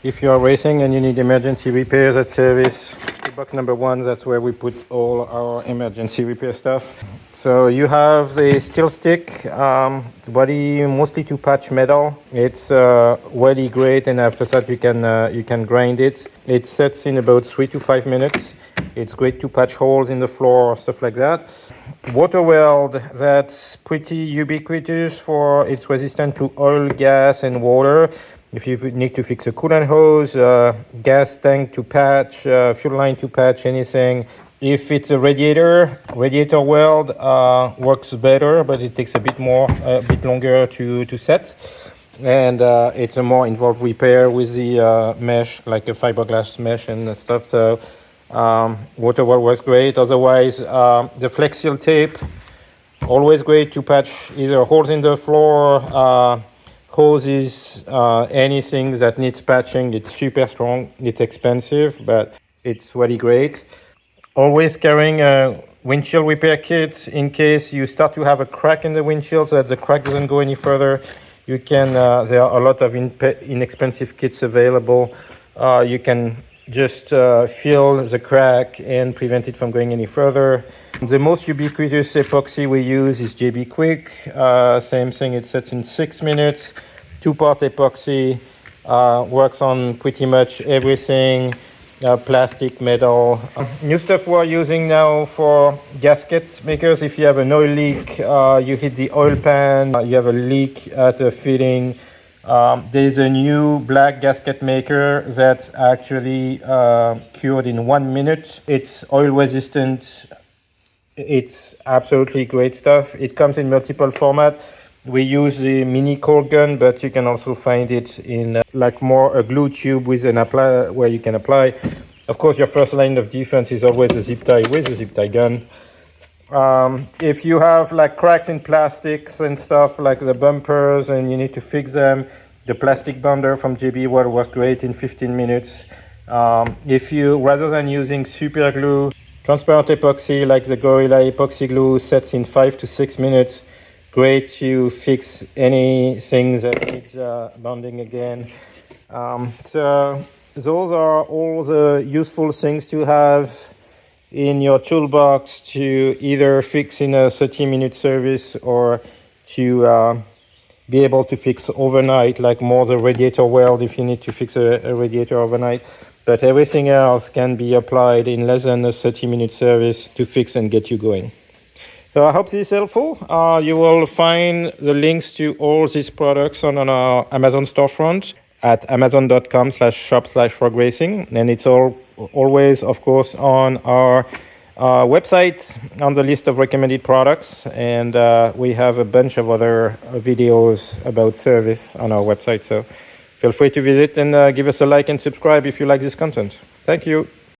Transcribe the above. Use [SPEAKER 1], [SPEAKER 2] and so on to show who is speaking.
[SPEAKER 1] If you are racing and you need emergency repairs at service, box number 1, that's where we put all our emergency repair stuff. So you have the steel stick, body mostly to patch metal. It's really great, and after that you can grind it. It sets in about 3 to 5 minutes. It's great to patch holes in the floor or stuff like that. Water weld, that's pretty ubiquitous for it's resistant to oil, gas, and water. If you need to fix a coolant hose, gas tank to patch, fuel line to patch, anything. If it's a radiator weld works better, but it takes a bit longer to set. And it's a more involved repair with the mesh, like a fiberglass mesh and stuff. So water weld was great. Otherwise, the Flex Seal tape, always great to patch either holes in the floor, hoses, anything that needs patching. It's super strong. It's expensive, but it's really great. Always carrying a windshield repair kit in case you start to have a crack in the windshield, so that the crack doesn't go any further. You can. There are a lot of inexpensive kits available. You can just fill the crack and prevent it from going any further. The most ubiquitous epoxy we use is JB Quick. Same thing, it sets in 6 minutes. 2-part epoxy, works on pretty much everything, plastic, metal. New stuff we're using now for gasket makers. If you have an oil leak, you hit the oil pan, you have a leak at a fitting, there's a new black gasket maker that's actually cured in 1 minute. It's oil resistant. It's absolutely great stuff. It comes in multiple formats. We use the mini cold gun, but you can also find it in like more a glue tube with an apply where you can apply. Of course, your first line of defense is always a zip tie with a zip tie gun. If you have like cracks in plastics and stuff like the bumpers and you need to fix them, the plastic bonder from JB Weld was great in 15 minutes. If you, rather than using super glue, transparent epoxy like the Gorilla epoxy glue sets in 5 to 6 minutes. Great to fix anything that needs bonding again. So those are all the useful things to have in your toolbox to either fix in a 30-minute service or to be able to fix overnight, like more the radiator weld if you need to fix a radiator overnight. But everything else can be applied in less than a 30-minute service to fix and get you going. So I hope this is helpful. You will find the links to all these products on our Amazon storefront at amazon.com/shop/frogracing. And it's always, of course, on our website on the list of recommended products. And we have a bunch of other videos about service on our website. So feel free to visit and give us a like and subscribe if you like this content. Thank you.